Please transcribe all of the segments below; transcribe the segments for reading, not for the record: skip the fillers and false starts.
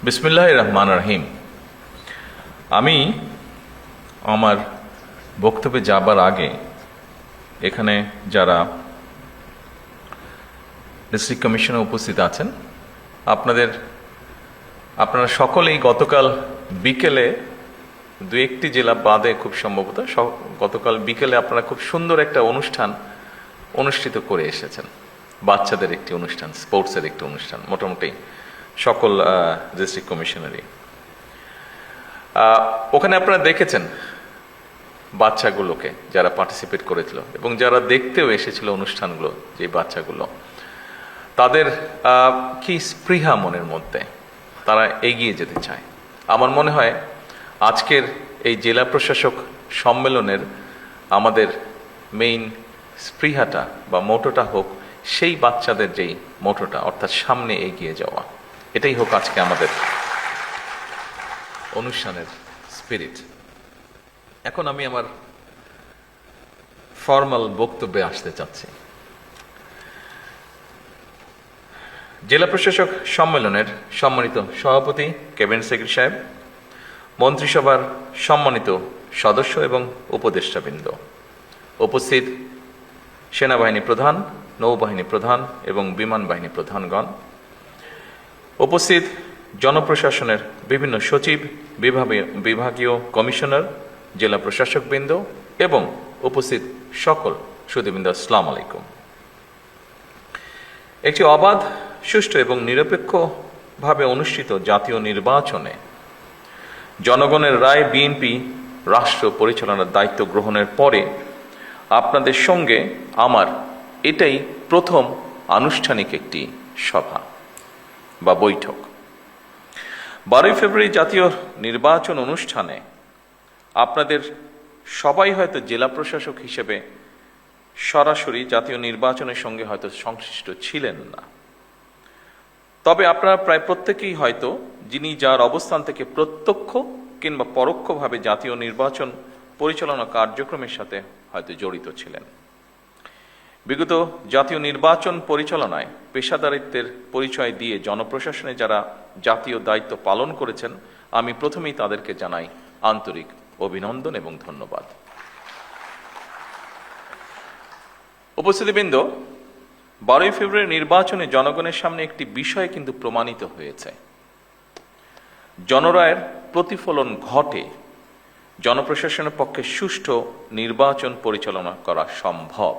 বিসমিল্লাহির রহমানির রহিম। আমি আমার বক্তব্যে যাবার আগে এখানে যারা ডিস্ট্রিক্ট কমিশনে উপস্থিত আছেন আপনারা সকলেই গতকাল বিকেলে দু একটি জেলা বাদে খুব সম্ভবত গতকাল বিকেলে আপনারা খুব সুন্দর একটা অনুষ্ঠান অনুষ্ঠিত করে এসেছেন। বাচ্চাদের একটি অনুষ্ঠান, স্পোর্টসের একটি অনুষ্ঠান, মোটামুটি সকল ডিস্ট্রিক্ট কমিশনারই ওখানে আপনারা দেখেছেন বাচ্চাগুলোকে যারা পার্টিসিপেট করেছিল এবং যারা দেখতেও এসেছিল অনুষ্ঠানগুলো, যে বাচ্চাগুলো তাদের কি স্পৃহা মনের মধ্যে, তারা এগিয়ে যেতে চায়। আমার মনে হয় আজকের এই জেলা প্রশাসক সম্মেলনের আমাদের মেইন স্পৃহাটা বা মোটোটা হোক সেই বাচ্চাদের যেই মোটোটা, অর্থাৎ সামনে এগিয়ে যাওয়া, এটাই হোক আজকে আমাদের অনুষ্ঠানের স্পিরিট। এখন আমি আমার ফর্মাল বক্তব্যে আসতে চাচ্ছি। জেলা প্রশাসক সম্মেলনের সম্মানিত সভাপতি, ক্যাবিনেট সেক্রেটারি সাহেব, মন্ত্রিসভার সম্মানিত সদস্য এবং উপদেষ্টাবৃন্দ, উপস্থিত সেনাবাহিনী প্রধান, নৌবাহিনী প্রধান এবং বিমান বাহিনী প্রধানগণ, উপস্থিত জনপ্রশাসনের বিভিন্ন সচিব, বিভাগীয় কমিশনার, জেলা প্রশাসকবৃন্দ এবং উপস্থিত সকল সুধীবৃন্দ, আসসালামু আলাইকুম। একটি অবাধ, সুষ্ঠু এবং নিরপেক্ষভাবে অনুষ্ঠিত জাতীয় নির্বাচনে জনগণের রায় বিএনপি রাষ্ট্র পরিচালনার দায়িত্ব গ্রহণের পরে আপনাদের সঙ্গে আমার এটাই প্রথম আনুষ্ঠানিক একটি সভা বা বৈঠক। 12 ফেব্রুয়ারি জাতীয় নির্বাচন অনুষ্ঠানে আপনাদের সবাই হয়তো জেলা প্রশাসক হিসেবে সরাসরি জাতীয় নির্বাচনের সঙ্গে হয়তো সংশ্লিষ্ট ছিলেন না, তবে আপনারা প্রায় প্রত্যেকেই হয়তো যিনি যার অবস্থান থেকে প্রত্যক্ষ কিংবা পরোক্ষভাবে জাতীয় নির্বাচন পরিচালনা কার্যক্রমের সাথে হয়তো জড়িত ছিলেন। বিগত জাতীয় নির্বাচন পরিচালনায় পেশাদারিত্বের পরিচয় দিয়ে জনপ্রশাসনে যারা জাতীয় দায়িত্ব পালন করেছেন, আমি প্রথমেই তাদেরকে জানাই আন্তরিক অভিনন্দন এবং ধন্যবাদ। উপস্থিতিবৃন্দ, 12 ফেব্রুয়ারি নির্বাচনে জনগণের সামনে একটি বিষয় কিন্তু প্রমাণিত হয়েছে। জনরায়ের প্রতিফলন ঘটে, জনপ্রশাসনের পক্ষে সুষ্ঠু নির্বাচন পরিচালনা করা সম্ভব।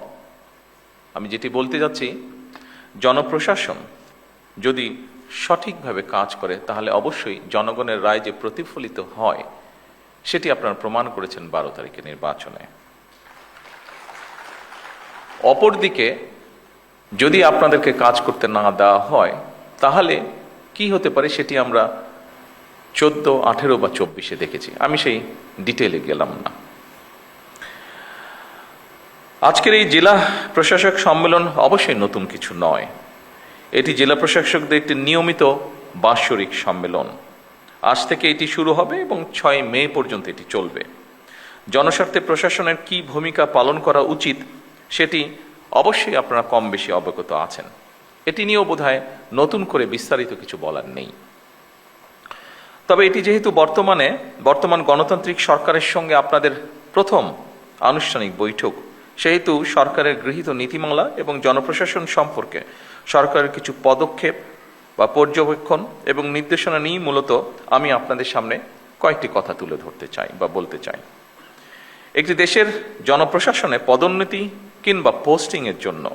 আমি যেটি বলতে যাচ্ছি, জনপ্রশাসন যদি সঠিকভাবে কাজ করে তাহলে অবশ্যই জনগণের রায় যে প্রতিফলিত হয় সেটি আপনারা প্রমাণ করেছেন 12 তারিখের নির্বাচনে। অপরদিকে যদি আপনাদেরকে কাজ করতে না দেওয়া হয় তাহলে কি হতে পারে সেটি আমরা 14, 18 বা 24-এ দেখেছি। আমি সেই ডিটেইলে গেলাম না। আজকের এই জেলা প্রশাসক সম্মেলন অবশ্যই নতুন কিছু নয়। এটি জেলা প্রশাসকদের একটি নিয়মিত বাৎসরিক সম্মেলন। আজ থেকে এটি শুরু হবে এবং 6 মে পর্যন্ত এটি চলবে। জনস্বার্থে প্রশাসনের কি ভূমিকা পালন করা উচিত সেটি অবশ্যই আপনারা কম বেশি অবগত আছেন। এটি নিয়েও বোধহয় নতুন করে বিস্তারিত কিছু বলার নেই। তবে এটি যেহেতু বর্তমান গণতান্ত্রিক সরকারের সঙ্গে আপনাদের প্রথম আনুষ্ঠানিক বৈঠক, সেহেতু সরকারের গৃহীত নীতিমালা এবং জনপ্রশাসন সম্পর্কে সরকারের কিছু পদক্ষেপ বা পর্যবেক্ষণ এবং নির্দেশনা নিয়ে মূলত আমি আপনাদের সামনে কয়েকটি কথা তুলে ধরতে চাই বা বলতে চাই। একটি দেশের জনপ্রশাসনে পদোন্নতি কিংবা পোস্টিংয়ের জন্য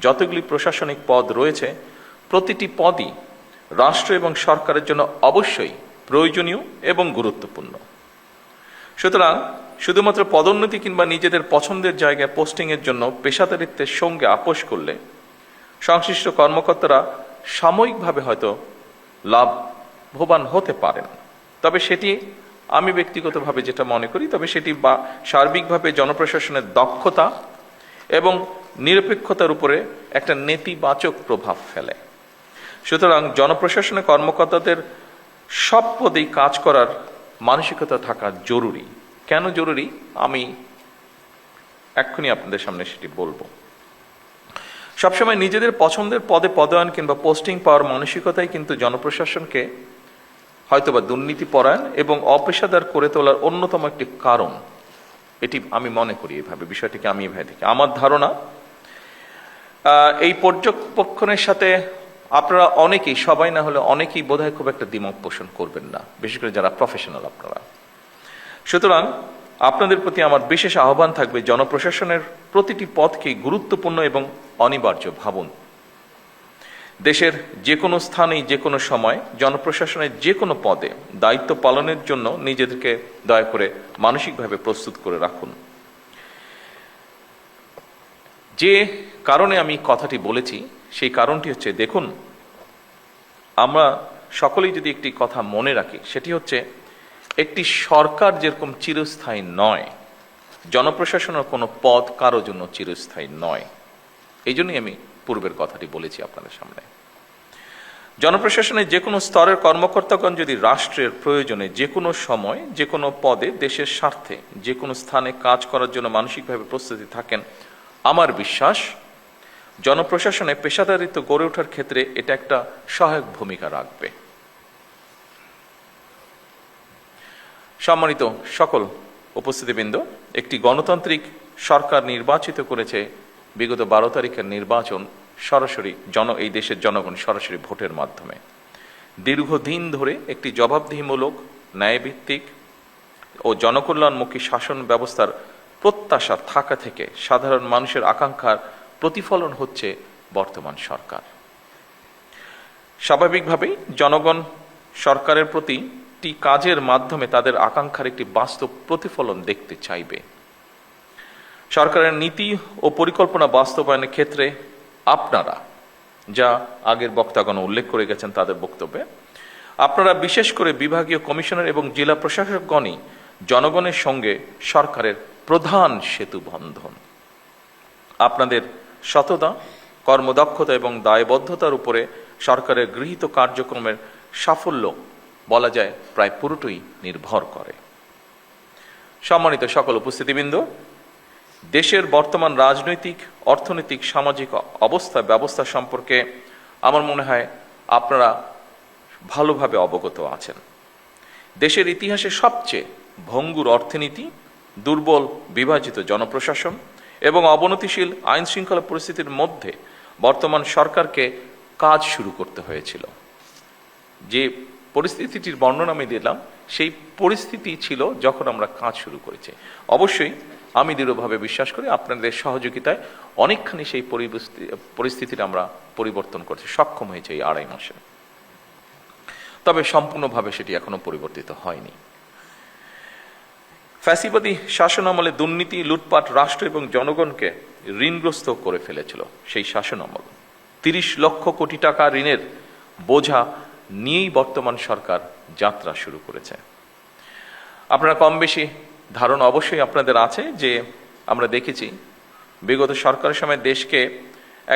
যতগুলি প্রশাসনিক পদ রয়েছে, প্রতিটি পদই রাষ্ট্র এবং সরকারের জন্য অবশ্যই প্রয়োজনীয় এবং গুরুত্বপূর্ণ। সুতরাং শুধুমাত্র পদোন্নতি কিংবা নিজেদের পছন্দের জায়গায় পোস্টিংয়ের জন্য পেশাদারিত্বের সঙ্গে আপোষ করলে সংশ্লিষ্ট কর্মকর্তারা সাময়িকভাবে হয়তো লাভবান হতে পারেন, তবে সেটি আমি ব্যক্তিগতভাবে যেটা মনে করি, তবে সেটি বা সার্বিকভাবে জনপ্রশাসনের দক্ষতা এবং নিরপেক্ষতার উপরে একটা নেতিবাচক প্রভাব ফেলে। সুতরাং জনপ্রশাসনের কর্মকর্তাদের সব পদেই কাজ করার মানসিকতা থাকা জরুরি। কেন জরুরি আমি এক্ষুনি আপনাদের সামনে সেটি বলবো। সবসময় নিজেদের পছন্দের পদে পদায়ন কিংবা পোস্টিং পাওয়ার মানসিকতাই কিন্তু জনপ্রশাসনকে হয়তোবা দুর্নীতিপরায়ণ এবং অপেশাদার করে তোলার অন্যতম একটি কারণ। এটি আমি মনে করি, এভাবে বিষয়টিকে আমি এভাবে দেখি। আমার ধারণা এই পর্যবেক্ষণের সাথে আপনারা অনেকেই, সবাই না হলে অনেকেই বোধহয় খুব একটা দ্বিমত পোষণ করবেন না, বিশেষ করে যারা প্রফেশনাল আপনারা। সুতরাং আপনাদের প্রতি আমার বিশেষ আহ্বান থাকবে, জনপ্রশাসনের প্রতিটি পদকেই গুরুত্বপূর্ণ এবং অনিবার্য ভাবুন। দেশের যে কোনো স্থানেই যে কোনো সময় জনপ্রশাসনের যে কোনো পদে দায়িত্ব পালনের জন্য নিজেদেরকে দয়া করে মানসিকভাবে প্রস্তুত করে রাখুন। যে কারণে আমি কথাটি বলেছি সেই কারণটি হচ্ছে, দেখুন, আমরা সকলেই যদি একটি কথা মনে রাখি, সেটি হচ্ছে একটি সরকার যেরকম চিরস্থায়ী নয়, জনপ্রশাসনের কোনো পদ কারো জন্য চিরস্থায়ী নয়। এই জন্যই আমি পূর্বের কথাটি বলেছি আপনাদের সামনে। জনপ্রশাসনের যে কোনো স্তরের কর্মকর্তাগণ যদি রাষ্ট্রের প্রয়োজনে যে কোনো সময় যে কোনো পদে দেশের স্বার্থে যে কোনো স্থানে কাজ করার জন্য মানসিকভাবে প্রস্তুতি থাকেন, আমার বিশ্বাস জনপ্রশাসনে পেশাদারিত্ব গড়ে ওঠার ক্ষেত্রে এটা একটা সহায়ক ভূমিকা রাখবে। সম্মানিত সকল উপস্থিতিবৃন্দ, একটি গণতান্ত্রিক সরকার নির্বাচিত করেছে বিগত 12 তারিখের নির্বাচন সরাসরি এই দেশের জনগণ সরাসরি ভোটের মাধ্যমে। দীর্ঘদিন ধরে একটি জবাবদিহিমূলক, ন্যায়ভিত্তিক ও জনকল্যাণমুখী শাসন ব্যবস্থার প্রত্যাশা থাকা থেকে সাধারণ মানুষের আকাঙ্ক্ষার প্রতিফলন হচ্ছে বর্তমান সরকার। স্বাভাবিকভাবেই জনগণ সরকারের প্রতিটি কাজের মাধ্যমে তাদের আকাঙ্ক্ষার একটি বাস্তব প্রতিফলন দেখতে চাইবে। সরকারের নীতি ও পরিকল্পনা বাস্তবায়নের ক্ষেত্রে আপনারা, যা আগের বক্তাগণ উল্লেখ করে গেছেন তাদের বক্তব্যে, আপনারা বিশেষ করে বিভাগীয় কমিশনার এবং জেলা প্রশাসকগণই জনগণের সঙ্গে সরকারের প্রধান সেতু বন্ধন। আপনাদের সততা, কর্মদক্ষতা এবং দায়বদ্ধতার উপরে সরকারের গৃহীত কার্যক্রমের সাফল্য বলা যায় প্রায় পুরোটাই নির্ভর করে। সম্মানিত সকল উপস্থিতিবৃন্দ, দেশের বর্তমান রাজনৈতিক, অর্থনৈতিক, সামাজিক ব্যবস্থা সম্পর্কে আমার মনে হয় আপনারা ভালোভাবে অবগত আছেন। দেশের ইতিহাসে সবচেয়ে ভঙ্গুর অর্থনীতি, দুর্বল বিভাজিত জনপ্রশাসন এবং অবনতিশীল আইন শৃঙ্খলা পরিস্থিতির মধ্যে বর্তমান সরকারকে কাজ শুরু করতে হয়েছিল। যে পরিস্থিতিটির বর্ণনা আমি দিলাম, সেই পরিস্থিতি ছিল যখন আমরা কাজ শুরু করেছি। অবশ্যই আমি দৃঢ়ভাবে বিশ্বাস করি আপনাদের সহযোগিতায় অনেকখানি সেই পরিস্থিতির আমরা পরিবর্তন করতে সক্ষম হয়েছে এই 2.5 মাসে। তবে সম্পূর্ণভাবে সেটি এখনো পরিবর্তিত হয়নি। ফ্যাসিবাদী শাসন আমলে দুর্নীতি, লুটপাট রাষ্ট্র এবং জনগণকে ঋণগ্রস্ত করে ফেলেছিল। সেই শাসন আমল 30 লক্ষ কোটি টাকা ঋণের বোঝা নিয়েই বর্তমান সরকার যাত্রা শুরু করেছে। আপনারা কম বেশি ধারণা অবশ্যই আপনাদের আছে যে আমরা দেখেছি বিগত সরকারের সময় দেশকে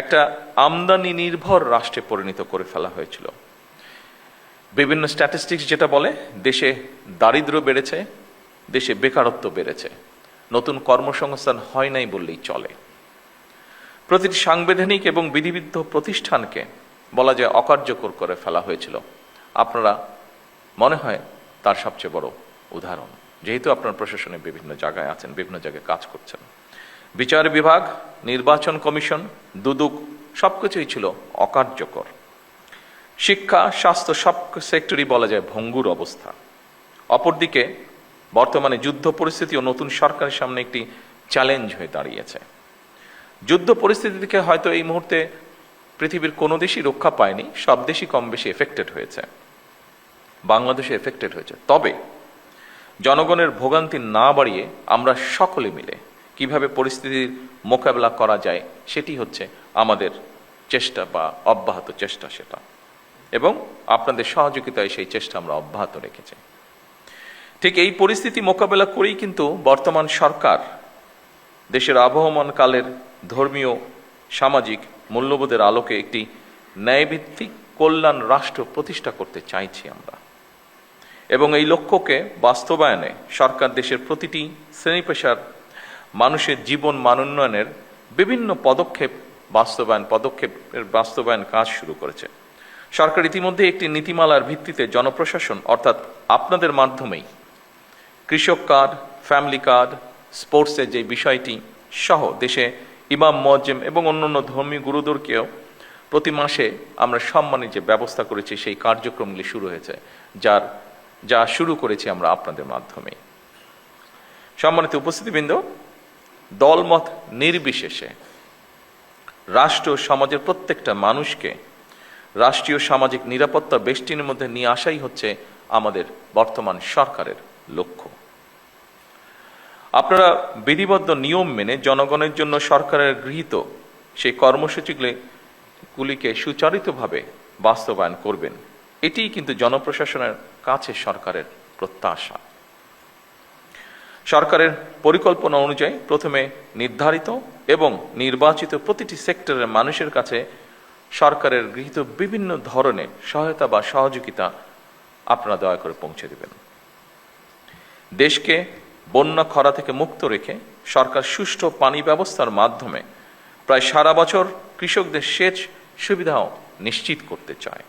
একটা আমদানি নির্ভর রাষ্ট্রে পরিণত করে ফেলা হয়েছিল। বিভিন্ন স্ট্যাটিস্টিক্স যেটা বলে, দেশে দারিদ্র্য বেড়েছে, দেশে বেকারত্ব বেড়েছে, নতুন কর্মসংস্থান হয় নাই বললেই চলে। প্রতিটি সাংবিধানিক এবং বিধিবিদ্ধ প্রতিষ্ঠানকে বলা যায় অকার্যকর করে ফেলা হয়েছিল। আপনারা মনে হয় তার সবচেয়ে বড় উদাহরণ, যেহেতু আপনার প্রশাসনে বিভিন্ন জায়গায় আছেন, বিভিন্ন জায়গায় কাজ করছেন। বিচার বিভাগ, নির্বাচন কমিশন, দুদক সবকিছুই ছিল অকার্যকর। শিক্ষা, স্বাস্থ্য সব সেক্টরই বলা যায় ভঙ্গুর অবস্থা। অপরদিকে বর্তমানে যুদ্ধ পরিস্থিতি ও নতুন সরকারের সামনে একটি চ্যালেঞ্জ হয়ে দাঁড়িয়েছে। যুদ্ধ পরিস্থিতি থেকে হয়তো এই মুহূর্তে পৃথিবীর কোনো দেশই রক্ষা পায়নি, সব দেশই কম বেশি এফেক্টেড হয়েছে, বাংলাদেশে এফেক্টেড হয়েছে। তবে জনগণের ভোগান্তি না বাড়িয়ে আমরা সকলে মিলে কিভাবে পরিস্থিতির মোকাবেলা করা যায় সেটি হচ্ছে আমাদের চেষ্টা বা অব্যাহত চেষ্টা সেটা, এবং আপনাদের সহযোগিতায় সেই চেষ্টা আমরা অব্যাহত রেখেছি। ঠিক এই পরিস্থিতি মোকাবেলা করেই কিন্তু বর্তমান সরকার দেশের আবহমান কালের ধর্মীয়, সামাজিক মূল্যবোধের আলোকে একটি ন্যায়ভিত্তিক কল্যাণ রাষ্ট্র প্রতিষ্ঠা করতে চাইছি আমরা, এবং এই লক্ষ্যকে বাস্তবায়নে সরকার দেশের প্রতিটি শ্রেণী পেশার মানুষের জীবন মান উন্নয়নের বিভিন্ন পদক্ষেপের বাস্তবায়ন কাজ শুরু করেছে। সরকার ইতিমধ্যে একটি নীতিমালার ভিত্তিতে জনপ্রশাসন অর্থাৎ আপনাদের মাধ্যমেই কৃষক কার্ড, ফ্যামিলি কার্ড, স্পোর্টসের যে বিষয়টি সহ দেশে ইমাম, মুয়াজ্জিম এবং অন্যান্য ধর্মীয় গুরুদেরকেও প্রতি মাসে আমরা সম্মানের যে ব্যবস্থা করেছি সেই কার্যক্রমগুলি শুরু হয়েছে, যা শুরু করেছি আমরা আপনাদের মাধ্যমে। সম্মানিত উপস্থিতিবৃন্দ, দলমত নির্বিশেষে রাষ্ট্র সমাজের প্রত্যেকটা মানুষকে রাষ্ট্রীয় সামাজিক নিরাপত্তা বেষ্টনীর মধ্যে নিয়ে আসাই হচ্ছে আমাদের বর্তমান সরকারের লক্ষ্য। আপনারা বিধিবদ্ধ নিয়ম মেনে জনগণের জন্য সরকারের গৃহীত সেই কর্মসূচিগুলিকে সুচারিতভাবে বাস্তবায়ন করবেন, এটিই কিন্তু জনপ্রশাসনের কাছে সরকারের প্রত্যাশা। সরকারের পরিকল্পনা অনুযায়ী প্রথমে নির্ধারিত এবং নির্বাচিত প্রতিটি সেক্টরের মানুষের কাছে সরকারের গৃহীত বিভিন্ন ধরনের সহায়তা বা সহযোগিতা আপনারা দয়া করে পৌঁছে দেবেন। দেশকে বন্যা খরা থেকে মুক্ত রেখে সরকার সুষ্ঠু পানি ব্যবস্থার মাধ্যমে প্রায় সারা বছর কৃষকদের সেচ সুবিধাও নিশ্চিত করতে চায়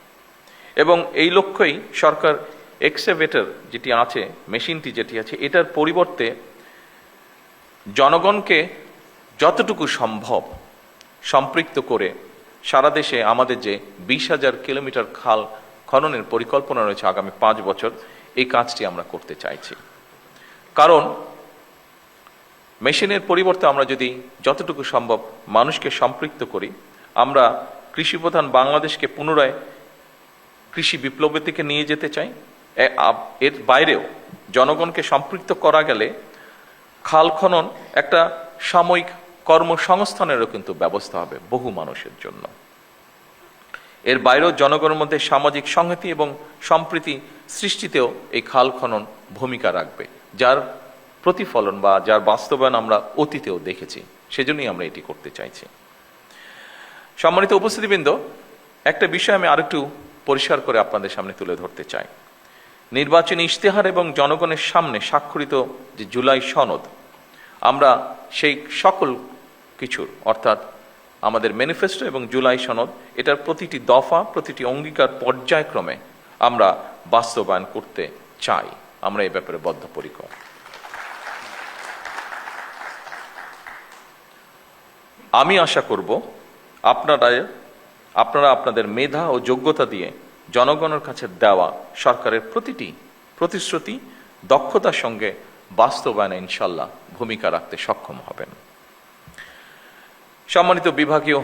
এবং এই লক্ষ্যেই সরকার এক্সকাভেটর যেটি আছে, মেশিনটি যেটি আছে, এটার পরিবর্তে জনগণকে যতটুকু সম্ভব সম্পৃক্ত করে সারা দেশে আমাদের যে 20,000 কিলোমিটার খাল খননের পরিকল্পনা রয়েছে আগামী 5 বছর, এই কাজটি আমরা করতে চাইছি। কারণ মেশিনের পরিবর্তে আমরা যদি যতটুকু সম্ভব মানুষকে সম্পৃক্ত করি, আমরা কৃষিপ্রধান বাংলাদেশকে পুনরায় কৃষি বিপ্লবের দিকে নিয়ে যেতে চাই। এর বাইরেও জনগণকে সম্পৃক্ত করা গেলে খাল খনন একটা সাময়িক কর্মসংস্থানেরও কিন্তু ব্যবস্থা হবে বহু মানুষের জন্য। এর বাইরেও জনগণের মধ্যে সামাজিক সংহতি এবং সম্প্রীতি সৃষ্টিতেও এই খাল খনন ভূমিকা রাখবে, যার প্রতিফলন বা যার বাস্তবায়ন আমরা অতীতেও দেখেছি। সেজন্যই আমরা এটি করতে চাইছি। সম্মানিত উপস্থিতিবৃন্দ, একটা বিষয় আমি আরেকটু পরিষ্কার করে আপনাদের সামনে তুলে ধরতে চাই। নির্বাচনী ইশতেহার এবং জনগণের সামনে স্বাক্ষরিত যে জুলাই সনদ, আমরা সেই সকল কিছুর অর্থাৎ আমাদের ম্যানিফেস্টো এবং জুলাই সনদ, এটার প্রতিটি দফা, প্রতিটি অঙ্গীকার পর্যায়ক্রমে আমরা বাস্তবায়ন করতে চাই। আমরা এই ব্যাপারে বদ্ধপরিকর। আমি আশা করব আপনারা আপনাদের মেধা ও যোগ্যতা দিয়ে জনগণের কাছে দেওয়া সরকারের প্রতিটি প্রতিশ্রুতি দক্ষতার সঙ্গে বাস্তবায়নে ইনশাল্লাহ ভূমিকা রাখতে সক্ষম হবেন। সম্মানিত বিভাগীয়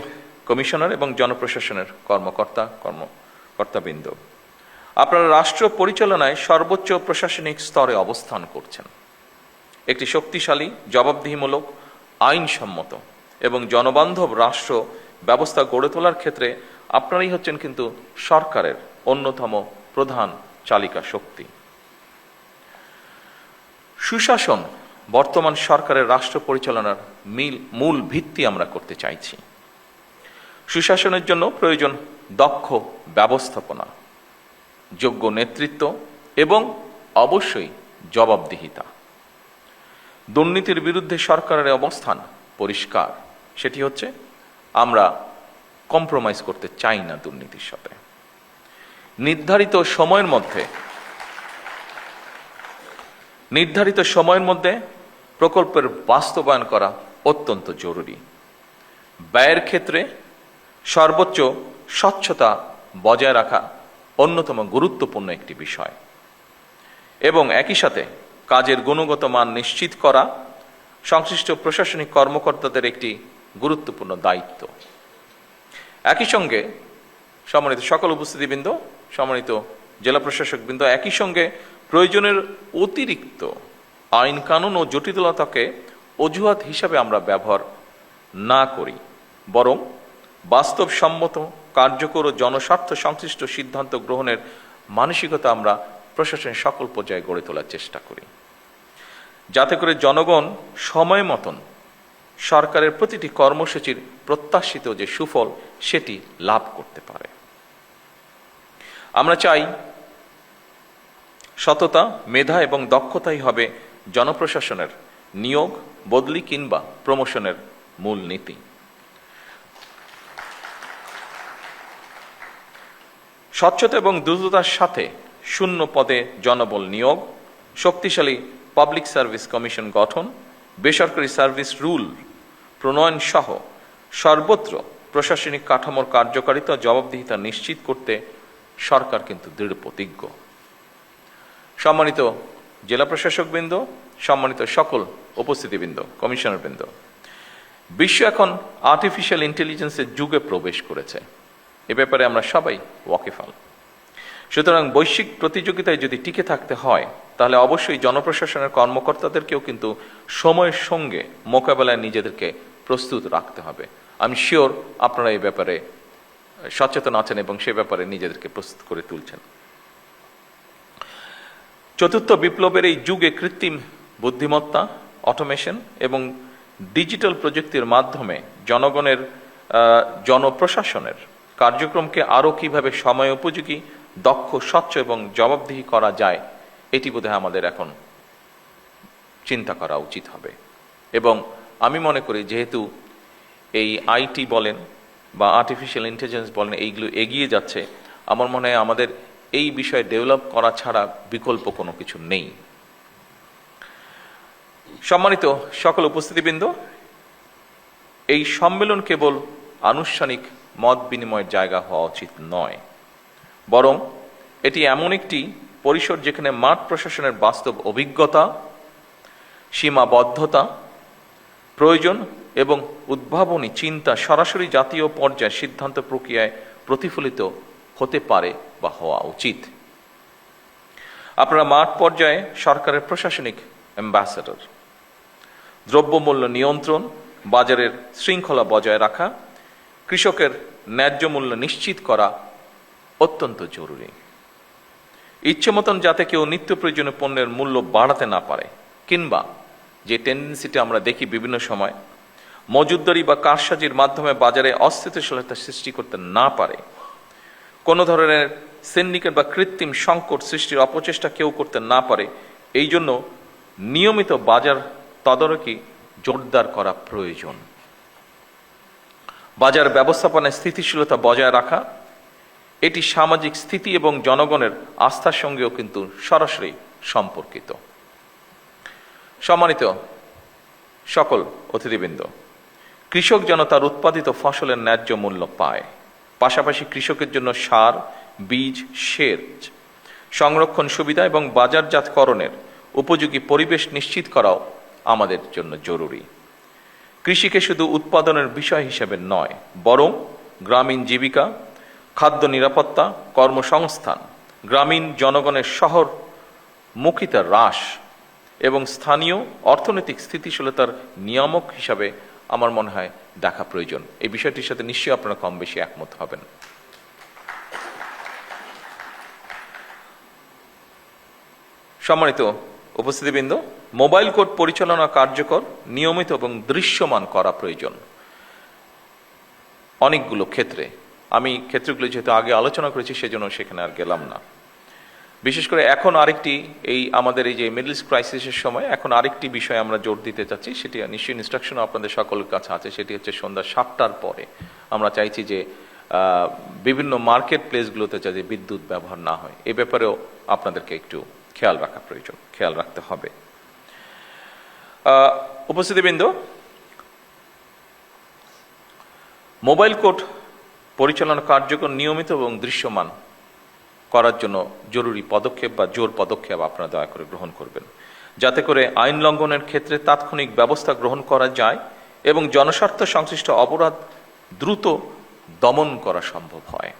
কমিশনার এবং জনপ্রশাসনের কর্মকর্তাবৃন্দ, আপনারা রাষ্ট্র পরিচালনায় সর্বোচ্চ প্রশাসনিক স্তরে অবস্থান করছেন। একটি শক্তিশালী, জবাবদিহিমূলক, আইনসম্মত এবং জনবান্ধব রাষ্ট্র ব্যবস্থা গড়ে তোলার ক্ষেত্রে আপনারাই হচ্ছেন কিন্তু সরকারের অন্যতম প্রধান চালিকা শক্তি। সুশাসন বর্তমান সরকারের রাষ্ট্র পরিচালনার মূল ভিত্তি আমরা করতে চাইছি। সুশাসনের জন্য প্রয়োজন দক্ষ ব্যবস্থাপনা, যোগ্য নেতৃত্ব এবং অবশ্যই জবাবদিহিতা। দুর্নীতির বিরুদ্ধে সরকারের অবস্থান পরিষ্কার, সেটি হচ্ছে আমরা কম্প্রোমাইজ করতে চাই না দুর্নীতির সাথে। নির্ধারিত সময়ের মধ্যে প্রকল্পের বাস্তবায়ন করা অত্যন্ত জরুরি। ব্যয়ের ক্ষেত্রে সর্বোচ্চ স্বচ্ছতা বজায় রাখা অন্যতম গুরুত্বপূর্ণ একটি বিষয় এবং একই সাথে কাজের গুণগত মান নিশ্চিত করা সংশ্লিষ্ট প্রশাসনিক কর্মকর্তাদের একটি গুরুত্বপূর্ণ দায়িত্ব। একই সঙ্গে সম্মানিত সকল উপস্থিতিবৃন্দ, সম্মানিত জেলা প্রশাসকবৃন্দ, একই সঙ্গে প্রয়োজনের অতিরিক্ত আইন কানুন ও জটিলতাকে অজুহাত হিসাবে আমরা ব্যবহার না করি, বরং বাস্তবসম্মত, কার্যকর ও জনস্বার্থ সংশ্লিষ্ট সিদ্ধান্ত গ্রহণের মানসিকতা আমরা প্রশাসনের সকল পর্যায়ে গড়ে তোলার চেষ্টা করি, যাতে করে জনগণ সময় মতন সরকারের প্রতিটি কর্মসূচির প্রত্যাশিত যে সুফল সেটি লাভ করতে পারে। আমরা চাই সততা, মেধা এবং দক্ষতাই হবে জনপ্রশাসনের নিয়োগ, বদলি কিংবা প্রমোশনের মূল নীতি। স্বচ্ছতা এবং দ্রুততার সাথে শূন্য পদে জনবল নিয়োগ, শক্তিশালী পাবলিক সার্ভিস কমিশন গঠন, বেসরকারি সার্ভিস রুল প্রণয়ন সহ সর্বত্র প্রশাসনিক কাঠামোর কার্যকারিতা ও জবাবদিহিতা নিশ্চিত করতে সরকার কিন্তু দৃঢ় প্রতিজ্ঞ। সম্মানিত জেলা প্রশাসকবৃন্দ, সম্মানিত সকল উপস্থিতিবৃন্দ, কমিশনারবৃন্দ, বিশ্ব এখন আর্টিফিশিয়াল ইন্টেলিজেন্সের যুগে প্রবেশ করেছে। এ ব্যাপারে আমরা সবাই ওয়াকিফাল। সুতরাং বৈশ্বিক প্রতিযোগিতায় যদি টিকে থাকতে হয়, তাহলে অবশ্যই জনপ্রশাসনের কর্মকর্তাদেরকেও কিন্তু সময়ের সঙ্গে মোকাবেলায় নিজেদেরকে প্রস্তুত রাখতে হবে। আমি শিওর আপনারা এই ব্যাপারে সচেতন আছেন এবং সে ব্যাপারে নিজেদেরকে প্রস্তুত করে তুলছেন। চতুর্থ বিপ্লবের এই যুগে কৃত্রিম বুদ্ধিমত্তা, অটোমেশন এবং ডিজিটাল প্রযুক্তির মাধ্যমে জনপ্রশাসনের কার্যক্রমকে আরও কিভাবে সময় উপযোগী, দক্ষ, স্বচ্ছ এবং জবাবদিহি করা যায়, এটি বোধহয় আমাদের এখন চিন্তা করা উচিত হবে। এবং আমি মনে করি যেহেতু এই আইটি বলেন বা আর্টিফিশিয়াল ইন্টেলিজেন্স বলেন, এইগুলো এগিয়ে যাচ্ছে, আমার মনে হয় আমাদের এই বিষয়ে ডেভেলপ করা ছাড়া বিকল্প কোনো কিছু নেই। সম্মানিত সকল উপস্থিতিবৃন্দ, এই সম্মেলন কেবল আনুষ্ঠানিক মত বিনিময়ের জায়গা হওয়া উচিত নয়, বরং এটি এমন একটি পরিসর যেখানে মাঠ প্রশাসনের বাস্তব অভিজ্ঞতা, সীমাবদ্ধতা, প্রয়োজন এবং উদ্ভাবনী চিন্তা সরাসরি জাতীয় পর্যায়ে সিদ্ধান্ত প্রক্রিয়ায় প্রতিফলিত হতে পারে বা হওয়া উচিত। আপনারা মাঠ পর্যায়ে সরকারের প্রশাসনিক অ্যাম্বাসেডর। দ্রব্যমূল্য নিয়ন্ত্রণ, বাজারের শৃঙ্খলা বজায় রাখা, কৃষকের ন্যায্য মূল্য নিশ্চিত করা অত্যন্ত জরুরি। ইচ্ছে মতন যাতে কেউ নিত্য প্রয়োজনীয় পণ্যের মূল্য বাড়াতে না পারে, কিংবা যে টেন্ডেন্সিটা আমরা দেখি বিভিন্ন সময় মজুতদারি বা কারসাজির মাধ্যমে বাজারে অস্থিতিশীলতা সৃষ্টি করতে না পারে, কোনো ধরনের সিন্ডিকেট বা কৃত্রিম সংকট সৃষ্টির অপচেষ্টা কেউ করতে না পারে, এই জন্য নিয়মিত বাজার তদারকি জোরদার করা প্রয়োজন। বাজার ব্যবস্থাপনায় স্থিতিশীলতা বজায় রাখা, এটি সামাজিক স্থিতি এবং জনগণের আস্থার সঙ্গেও কিন্তু সরাসরি সম্পর্কিত। সম্মানিত সকল অতিথিবৃন্দ, কৃষক যেন তার উৎপাদিত ফসলের ন্যায্য মূল্য পায়, পাশাপাশি কৃষকের জন্য সার, বীজ, সেচ, সংরক্ষণ সুবিধা এবং বাজারজাতকরণের উপযোগী পরিবেশ নিশ্চিত করাও আমাদের জন্য জরুরি। কৃষিকে শুধু উৎপাদনের বিষয় হিসেবে নয়, বরং গ্রামীণ জীবিকা, খাদ্য নিরাপত্তা, কর্মসংস্থান, গ্রামীণ জনগণের শহরমুখিতা হ্রাস এবং স্থানীয় অর্থনৈতিক স্থিতিশীলতার নিয়ামক হিসাবে আমার মনে হয় দেখা প্রয়োজন। এই বিষয়টির সাথে নিশ্চয়ই আপনারা কম বেশি একমত হবেন। সম্মানিত উপস্থিতিবৃন্দ, মোবাইল কোর্ট পরিচালনা কার্যকর, নিয়মিত এবং দৃশ্যমান করা প্রয়োজন। অনেকগুলো ক্ষেত্রে, আমি ক্ষেত্রগুলো যেহেতু আগে আলোচনা করেছি সেজন্য সেখানে আর গেলাম না। বিশেষ করে এখন আরেকটি, আমাদের এই যে মিডল ইস্ট ক্রাইসিসের সময় এখন আরেকটি বিষয় আমরা জোর দিতে চাচ্ছি, সেটি নিশ্চয়ই ইনস্ট্রাকশনও আপনাদের সকলের কাছে আছে, সেটি হচ্ছে সন্ধ্যা 7টার পরে আমরা চাইছি যে বিভিন্ন মার্কেট প্লেসগুলোতে যাতে বিদ্যুৎ ব্যবহার না হয়, এ ব্যাপারেও আপনাদেরকে একটু খেয়াল রাখা প্রয়োজন, খেয়াল রাখতে হবে। উপস্থিতিবৃন্দ, মোবাইল কোর্ট পরিচালনা কার্যকর, নিয়মিত এবং দৃশ্যমান করার জন্য জরুরি পদক্ষেপ বা জোর পদক্ষেপ আপনারা দয়া করে গ্রহণ করবেন, যাতে করে আইন লঙ্ঘনের ক্ষেত্রে তাৎক্ষণিক ব্যবস্থা গ্রহণ করা যায় এবং জনস্বার্থ সংশ্লিষ্ট অপরাধ দ্রুত দমন করা সম্ভব হয়।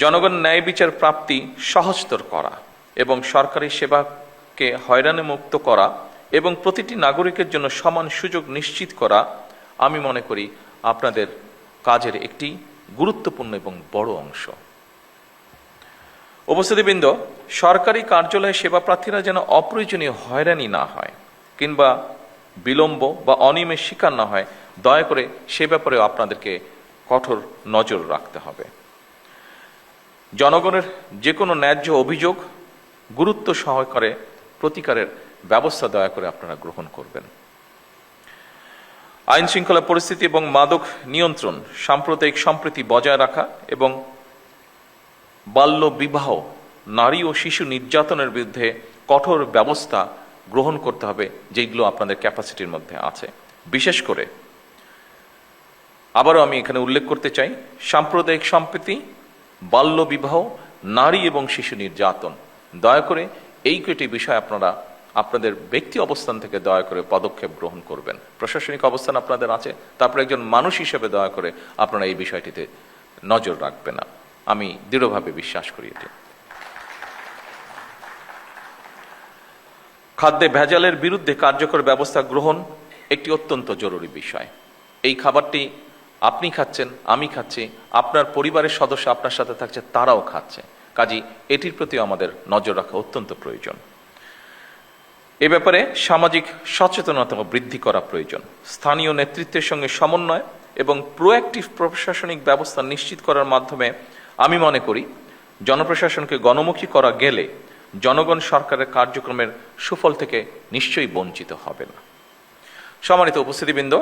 জনগণ ন্যায় বিচার প্রাপ্তি সহজতর করা এবং সরকারি সেবাকে হয়রানি মুক্ত করা এবং প্রতিটি নাগরিকের জন্য সমান সুযোগ নিশ্চিত করা, আমি মনে করি আপনাদের কাজের একটি গুরুত্বপূর্ণ এবং বড় অংশ। উপস্থিতিবৃন্দ, সরকারি কার্যালয়ে সেবা প্রার্থীরা যেন অপ্রয়োজনীয় হয়রানি না হয় কিংবা বিলম্ব বা অনিয়মের শিকার না হয়, দয়া করে সে ব্যাপারেও আপনাদেরকে কঠোর নজর রাখতে হবে। জনগণের যে কোনো ন্যায্য অভিযোগ গুরুত্ব সহকারে প্রতিকারের ব্যবস্থা দয়া করে আপনারা গ্রহণ করবেন। আইন শৃঙ্খলা পরিস্থিতি এবং মাদক নিয়ন্ত্রণ, সাম্প্রদায়িক সম্প্রীতি বজায় রাখা এবং বাল্য বিবাহ, নারী ও শিশু নির্যাতনের বিরুদ্ধে কঠোর ব্যবস্থা গ্রহণ করতে হবে, যেগুলো আপনাদের ক্যাপাসিটির মধ্যে আছে। বিশেষ করে আবারও আমি এখানে উল্লেখ করতে চাই, সাম্প্রদায়িক সম্প্রীতি, বাল্য বিবাহ, নারী এবং শিশু নির্যাতন, দয়া করে এই কয়টি বিষয় আপনারা আপনাদের ব্যক্তি অবস্থান থেকে দয়া করে পদক্ষেপ গ্রহণ করবেন। প্রশাসনিক অবস্থান আপনাদের আছে, তারপরে একজন মানুষ হিসেবে দয়া করে আপনারা এই বিষয়টিতে নজর রাখবেন না। আমি দৃঢ়ভাবে বিশ্বাস করি এটি। খাদ্যে ভেজালের বিরুদ্ধে কার্যকর ব্যবস্থা গ্রহণ একটি অত্যন্ত জরুরি বিষয়। এই খাবারটি আপনি খাচ্ছেন, আমি খাচ্ছি, আপনার পরিবারের সদস্য আপনার সাথে থাকছে, তারাও খাচ্ছে। কাজেই এটির প্রতি আমাদের নজর রাখা অত্যন্ত প্রয়োজন। এ ব্যাপারে সামাজিক সচেতনতা বৃদ্ধি করা প্রয়োজন। স্থানীয় নেতৃত্বের সঙ্গে সমন্বয় এবং প্রোঅ্যাক্টিভ প্রশাসনিক ব্যবস্থা নিশ্চিত করার মাধ্যমে আমি মনে করি জনপ্রশাসনকে গণমুখী করা গেলে জনগণ সরকারের কার্যক্রমের সুফল থেকে নিশ্চয়ই বঞ্চিত হবে না। সম্মানিত উপস্থিতিবৃন্দ,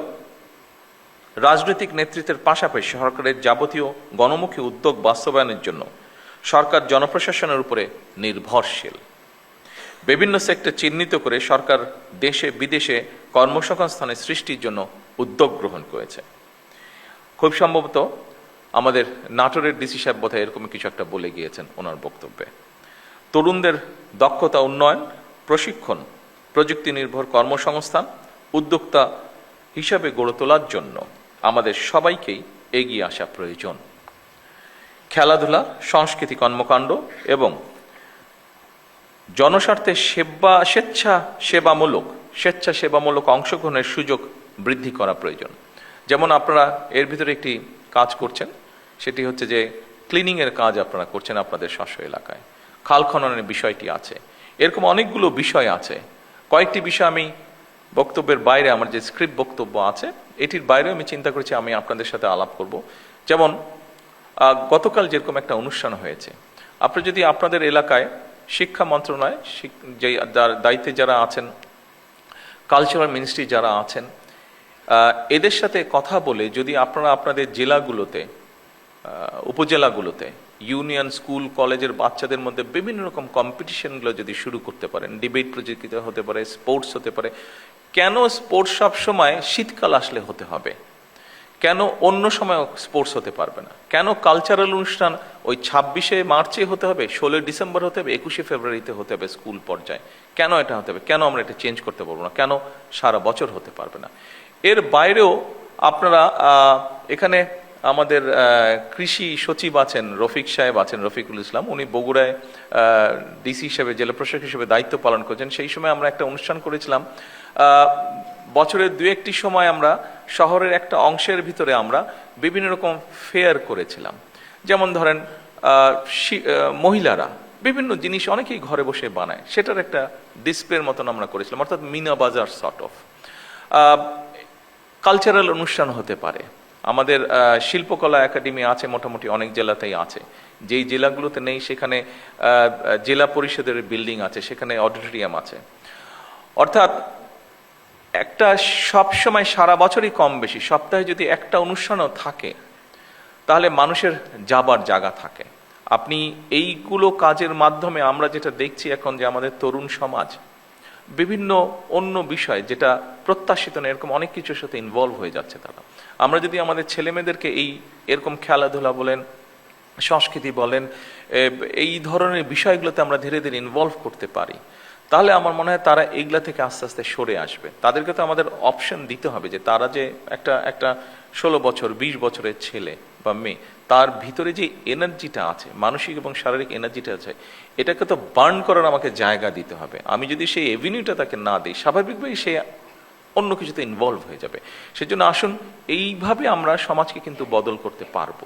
রাজনৈতিক নেতৃত্বের পাশাপাশি সরকারের যাবতীয় গণমুখী উদ্যোগ বাস্তবায়নের জন্য সরকার জনপ্রশাসনের উপরে নির্ভরশীল। বিভিন্ন সেক্টর চিহ্নিত করে সরকার দেশে বিদেশে কর্মসংস্থানের সৃষ্টির জন্য উদ্যোগ গ্রহণ করেছে। খুব সম্ভবত আমাদের নাটোরের ডিসি সাহেব বোধহয় এরকম কিছু একটা বলে গিয়েছেন ওনার বক্তব্যে। তরুণদের দক্ষতা উন্নয়ন, প্রশিক্ষণ, প্রযুক্তি নির্ভর কর্মসংস্থান উদ্যোক্তা হিসাবে গড়ে তোলার জন্য আমাদের সবাইকেই এগিয়ে আসা প্রয়োজন। খেলাধুলা, সংস্কৃতি কর্মকাণ্ড এবং জনস্বার্থে স্বেচ্ছাসেবামূলক অংশগ্রহণের সুযোগ বৃদ্ধি করা প্রয়োজন। যেমন আপনারা এর ভিতরে একটি কাজ করছেন, সেটি হচ্ছে যে ক্লিনিংয়ের কাজ আপনারা করছেন আপনাদের স্ব এলাকায়, খাল খননের বিষয়টি আছে, এরকম অনেকগুলো বিষয় আছে। কয়েকটি বিষয় আমি বক্তব্যের বাইরে, আমার যে স্ক্রিপ্ট বক্তব্য আছে এটির বাইরে আমি চিন্তা করেছি আমি আপনাদের সাথে আলাপ করব। যেমন গতকাল যেরকম একটা অনুষ্ঠান হয়েছে, আপনি যদি আপনাদের এলাকায় শিক্ষা মন্ত্রণালয়, যে দায়িত্বে যারা আছেন, কালচারাল মিনিস্ট্রি যারা আছেন, এদের সাথে কথা বলে যদি আপনারা আপনাদের জেলাগুলোতে, উপজেলাগুলোতে ইউনিয়ন, স্কুল, কলেজের বাচ্চাদের মধ্যে বিভিন্ন রকম কম্পিটিশনগুলো যদি শুরু করতে পারেন, ডিবেট প্রতিযোগিতা হতে পারে, স্পোর্টস হতে পারে। কেন স্পোর্টস সবসময় শীতকাল আসলে হতে হবে? কেন অন্য সময় স্পোর্টস হতে পারবে না? কেন কালচারাল অনুষ্ঠান ওই 26শে মার্চে হতে হবে, 16 ডিসেম্বর হতে হবে, 21শে ফেব্রুয়ারিতে হতে হবে স্কুল পর্যায়ে? কেন এটা হতে হবে? কেন আমরা এটা চেঞ্জ করতে পারবো না? কেন সারা বছর হতে পারবে না? এর বাইরেও আপনারা এখানে আমাদের কৃষি সচিব আছেন, রফিক সাহেব আছেন, রফিকুল ইসলাম, উনি বগুড়ায় ডিসি হিসেবে, জেলা প্রশাসক হিসেবে দায়িত্ব পালন করছেন। সেই সময় আমরা একটা অনুষ্ঠান করেছিলাম। বছরের 2-1টি সময় আমরা শহরের একটা অংশের ভিতরে আমরা বিভিন্ন রকম ফেয়ার করেছিলাম। যেমন ধরেন মহিলারা বিভিন্ন জিনিস অনেকেই ঘরে বসে বানায়, সেটার একটা ডিসপ্লের মতন আমরা করেছিলাম, অর্থাৎ মিনা বাজার সর্ট অফ। কালচারাল অনুষ্ঠান হতে পারে। আমাদের শিল্পকলা একাডেমি আছে, মোটামুটি অনেক জেলাতেই আছে। যেই জেলাগুলোতে নেই সেখানে জেলা পরিষদের বিল্ডিং আছে, সেখানে অডিটোরিয়াম আছে। অর্থাৎ একটা সবসময় সারা বছরই কম বেশি সপ্তাহে যদি একটা অনুষ্ঠানও থাকে তাহলে মানুষের যাবার জায়গা থাকে। আপনি এইগুলো কাজের মাধ্যমে আমরা যেটা দেখছি এখন, যে আমাদের তরুণ সমাজ বিভিন্ন অন্য বিষয় যেটা প্রত্যাশিত না, এরকম অনেক কিছুর সাথে ইনভলভ হয়ে যাচ্ছে তারা। আমরা যদি আমাদের ছেলেমেয়েদেরকে এরকম খেলাধুলা বলেন, সংস্কৃতি বলেন, এই ধরনের বিষয়গুলোতে আমরা ধীরে ধীরে ইনভলভ করতে পারি, তাহলে আমার মনে হয় তারা এইগুলা থেকে আস্তে আস্তে সরে আসবে। তাদেরকে তো আমাদের অপশন দিতে হবে যে তারা যে একটা 16 বছর 20 বছরের ছেলে বা মেয়ে, তার ভিতরে যে এনার্জিটা আছে, মানসিক এবং শারীরিক এনার্জিটা আছে, এটাকে তো বার্ন করার আমাকে জায়গা দিতে হবে। আমি যদি সেই এভিনিউটা তাকে না দিই, স্বাভাবিকভাবেই সে অন্য কিছুতে ইনভলভ হয়ে যাবে। সেজন্য আসুন এইভাবে আমরা সমাজকে কিন্তু বদল করতে পারবো।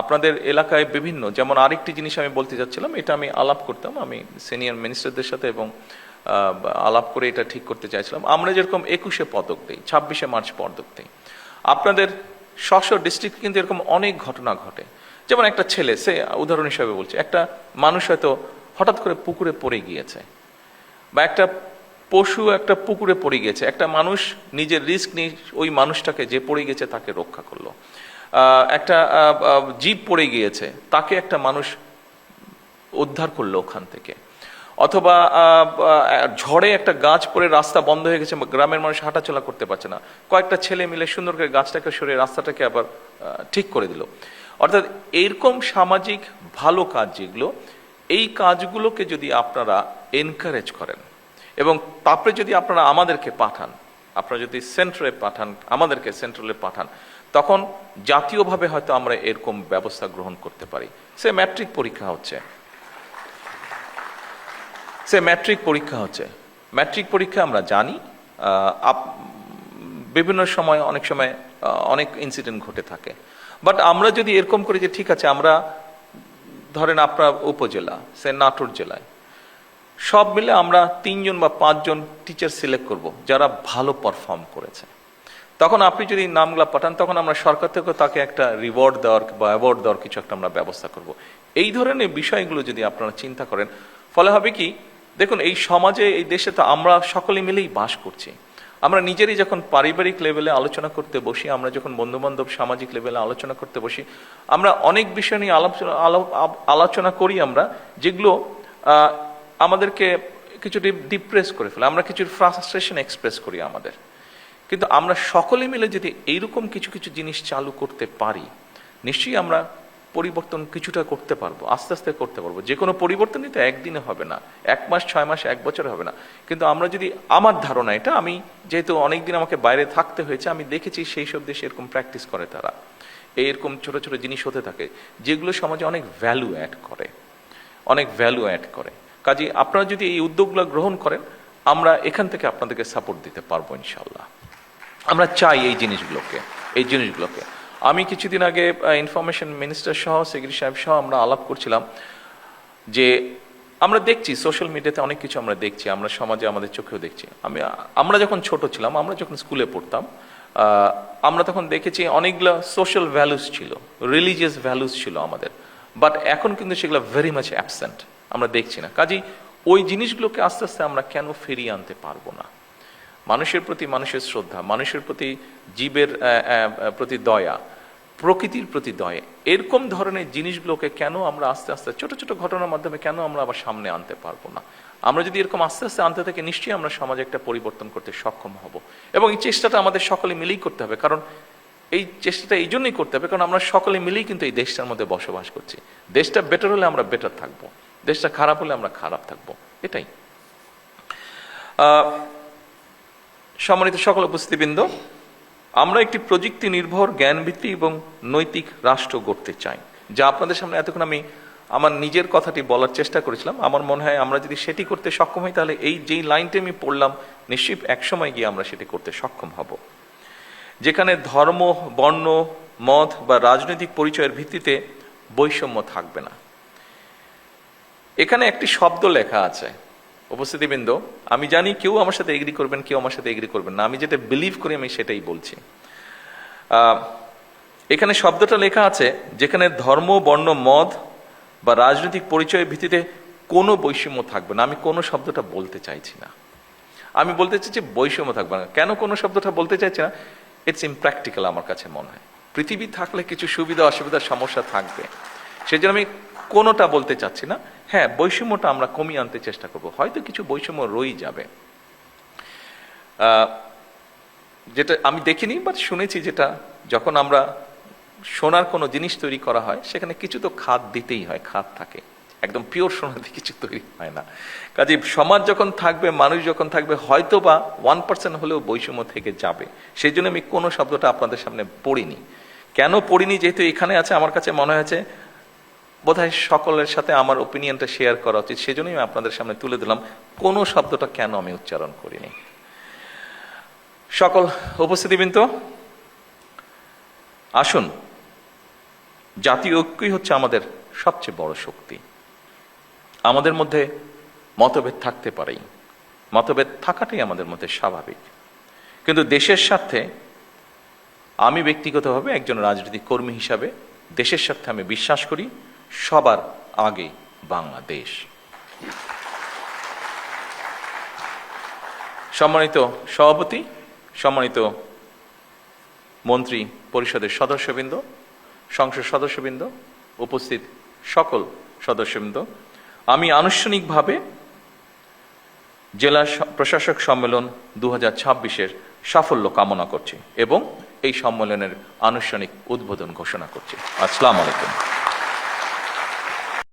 আপনাদের এলাকায় বিভিন্ন, যেমন আরেকটি জিনিস আমি বলতে যাচ্ছিলাম, এটা আমি আলাপ করতাম, আমি সিনিয়র মিনিস্টারদের সাথে এবং আলাপ করে এটা ঠিক করতে চাইছিলাম। আমরা যেরকম 21শে পদক দিই, 26শে মার্চ পদক দিই, আপনাদের ডিস্ট্রিক্টে কিন্তু এরকম অনেক ঘটনা ঘটে। যেমন একটা ছেলে, সে উদাহরণ হিসাবে বলছে, একটা মানুষ হয়তো হঠাৎ করে পুকুরে পড়ে গিয়েছে, বা একটা পশু একটা পুকুরে পড়ে গিয়েছে, একটা মানুষ নিজের রিস্ক নিয়ে ওই মানুষটাকে, যে পড়ে গেছে তাকে রক্ষা করলো। একটা জীব পড়ে গিয়েছে, তাকে একটা মানুষ উদ্ধার করলো ওখান থেকে, অথবা ঝড়ে একটা গাছ পড়ে রাস্তা বন্ধ হয়ে গেছে, গ্রামের মানুষ হাঁটাচলা করতে পারছে না, কয়েকটা ছেলে মিলে সুন্দর করে গাছটাকে সরিয়ে রাস্তাটাকে আবার ঠিক করে দিল। অর্থাৎ এইরকম সামাজিক ভালো কাজ যেগুলো, এই কাজগুলোকে যদি আপনারা এনকারেজ করেন এবং তারপরে যদি আপনারা আমাদেরকে পাঠান, আপনারা যদি সেন্ট্রালে পাঠান, আমাদেরকে সেন্ট্রালে পাঠান, তখন জাতীয়ভাবে হয়তো আমরা এরকম ব্যবস্থা গ্রহণ করতে পারি। ম্যাট্রিক পরীক্ষা হচ্ছে, ম্যাট্রিক পরীক্ষা আমরা জানি বিভিন্ন সময় অনেক সময় অনেক ইনসিডেন্ট ঘটে থাকে। বাট আমরা যদি এরকম করি যে ঠিক আছে, আমরা ধরেন আপনার উপজেলা নাটোর জেলায় সব মিলে আমরা 3 জন বা 5 জন টিচার সিলেক্ট করব যারা ভালো পারফর্ম করেছে, তখন আপনি যদি নামগুলা পাঠান, তখন আমরা সরকার থেকে তাকে একটা রিওয়ার্ড দেওয়ার বা অ্যাওয়ার্ড দেওয়ার কিছু একটা আমরা ব্যবস্থা করব। এই ধরনের বিষয়গুলো যদি আপনারা চিন্তা করেন, ফলে হবে কি, দেখুন এই সমাজে, এই দেশে তো আমরা সকলে মিলেই বাস করছি। আমরা নিজেরই যখন পারিবারিক লেভেলে আলোচনা করতে বসি, আমরা যখন বন্ধুবান্ধব সামাজিক লেভেলে আলোচনা করতে বসি, আমরা অনেক বিষয় নিয়ে আলোচনা করি আমরা, যেগুলো আমাদেরকে কিছু ডিপ্রেস করে ফেলে, আমরা কিছু ফ্রাস্ট্রেশন এক্সপ্রেস করি আমাদের। কিন্তু আমরা সকলে মিলে যদি এইরকম কিছু কিছু জিনিস চালু করতে পারি, নিশ্চয়ই আমরা পরিবর্তন কিছুটা করতে পারবো, আস্তে আস্তে করতে পারবো। যে কোনো পরিবর্তনই তো একদিনে হবে না, 1 মাস 6 মাস 1 বছরে হবে না। কিন্তু আমরা যদি, আমার ধারণা এটা, আমি যেহেতু অনেকদিন আমাকে বাইরে থাকতে হয়েছে, আমি দেখেছি সেই সব দেশে এরকম প্র্যাকটিস করে তারা, এরকম ছোট ছোট জিনিস হতে থাকে যেগুলো সমাজে অনেক ভ্যালু অ্যাড করে। কাজেই আপনারা যদি এই উদ্যোগগুলো গ্রহণ করেন, আমরা এখান থেকে আপনাদেরকে সাপোর্ট দিতে পারবো ইনশাল্লাহ। আমরা চাই এই জিনিসগুলোকে। আমি কিছুদিন আগে ইনফরমেশন মিনিস্টার সহ, সেক্রেটারি সাহেব সহ আমরা আলাপ করছিলাম যে আমরা দেখছি সোশ্যাল মিডিয়াতে অনেক কিছু আমরা দেখছি, আমরা সমাজে আমাদের চোখেও দেখছি। আমরা যখন ছোট ছিলাম, আমরা যখন স্কুলে পড়তাম, আমরা তখন দেখেছি অনেকগুলো সোশ্যাল ভ্যালুস ছিল, রিলিজিয়াস ভ্যালুস ছিল আমাদের, বাট এখন কিন্তু সেগুলো ভেরি মাচ অ্যাবসেন্ট, আমরা দেখছি না। কাজেই ওই জিনিসগুলোকে আস্তে আস্তে আমরা কেন ফিরিয়ে আনতে পারবো না? মানুষের প্রতি মানুষের শ্রদ্ধা, মানুষের প্রতি, জীবের প্রতি দয়া, প্রকৃতির প্রতি দয়া, এরকম ধরনের জিনিসগুলোকে কেন আমরা আস্তে আস্তে ছোট ছোট ঘটনার মাধ্যমে কেন আমরা আবার সামনে আনতে পারবো না? আমরা যদি এরকম আস্তে আস্তে আনতে থাকি, নিশ্চয়ই আমরা সমাজে একটা পরিবর্তন করতে সক্ষম হব। এবং এই চেষ্টাটা আমাদের সকলে মিলেই করতে হবে, কারণ এই চেষ্টাটা এই জন্যই করতে হবে কারণ আমরা সকলে মিলেই কিন্তু এই দেশটার মধ্যে বসবাস করছি। দেশটা বেটার হলে আমরা বেটার থাকবো, দেশটা খারাপ হলে আমরা খারাপ থাকবো, এটাই। সম্মানিত সকল উপস্থিতিবৃন্দ, আমরা একটি প্রযুক্তি নির্ভর, জ্ঞানভিত্তিক এবং নৈতিক রাষ্ট্র গড়তে চাই, যা আপনাদের সামনে এতক্ষণ আমি আমার নিজের কথাটি বলার চেষ্টা করেছিলাম। আমার মনে হয় আমরা যদি সেটি করতে সক্ষম হই, তাহলে এই যেই লাইনটি আমি পড়লাম, নিশ্চয়ই একসময় গিয়ে আমরা সেটি করতে সক্ষম হব। যেখানে ধর্ম, বর্ণ, মত বা রাজনৈতিক পরিচয়ের ভিত্তিতে বৈষম্য থাকবে না। এখানে একটি শব্দ লেখা আছে উপস্থিতিবৃন্দ, আমি জানি কেউ আমার সাথে এগ্রি করবেন, কেউ আমার সাথে এগ্রি করবেন না, আমি যেটা বিলিভ করি আমি সেটাই বলছি। এখানে শব্দটা লেখা আছে, যেখানে ধর্ম, বর্ণ, মত বা রাজনৈতিক পরিচয়ের ভিত্তিতে কোনো বৈষম্য থাকবে না। আমি কোনো শব্দটা বলতে চাইছি না, আমি বলতে চাইছি বৈষম্য থাকবে না। কেন কোনো শব্দটা বলতে চাইছি না? ইটস ইমপ্র্যাকটিক্যাল আমার কাছে মনে হয়। পৃথিবী থাকলে কিছু সুবিধা অসুবিধার সমস্যা থাকবে, সেই জন্য আমি কোনোটা বলতে চাচ্ছি না। হ্যাঁ, বৈষম্যটা আমরা কমিয়ে আনতে চেষ্টা করব, হয়তো কিছু বৈষম্য রয়েই যাবে, যেটা আমি দেখিনি বাট শুনেছি, যেটা যখন আমরা সোনার কোনো জিনিস তৈরি করা হয়, সেখানে কিছু তো খাদ দিতেই হয়, খাদ থাকে, একদম পিওর সোনা দিয়ে কিছু তৈরি হয় না। কাজে সমাজ যখন থাকবে, মানুষ যখন থাকবে, হয়তো বা 1% হলেও বৈষম্য থেকে যাবে। সেই জন্য আমি কোনো শব্দটা আপনাদের সামনে পড়িনি। কেন পড়িনি? যেহেতু এখানে আছে, আমার কাছে মনে হয়েছে বোধহয় সকলের সাথে আমার ওপিনিয়নটা শেয়ার করা উচিত, সেজন্যই আমি আপনাদের সামনে তুলে দিলাম। কোনো শব্দটা কেন আমি উচ্চারণ করিনি। সকল উপস্থিতিবৃন্দ, আসুন, জাতীয় ঐক্যই হচ্ছে আমাদের সবচেয়ে বড় শক্তি। আমাদের মধ্যে মতভেদ থাকতে পারেই, মতভেদ থাকাটাই আমাদের মধ্যে স্বাভাবিক, কিন্তু দেশের স্বার্থে, আমি ব্যক্তিগতভাবে একজন রাজনৈতিক কর্মী হিসাবে দেশের স্বার্থে আমি বিশ্বাস করি সবার আগে বাংলাদেশ। সম্মানিত সভাপতি, সম্মানিত মন্ত্রী পরিষদের সদস্যবৃন্দ, সংসদ সদস্যবৃন্দ, উপস্থিত সকল সদস্যবৃন্দ, আমি আনুষ্ঠানিকভাবে জেলা প্রশাসক সম্মেলন 2026-এর সাফল্য কামনা করছি এবং এই সম্মেলনের আনুষ্ঠানিক উদ্বোধন ঘোষণা করছি। আসসালামু আলাইকুম।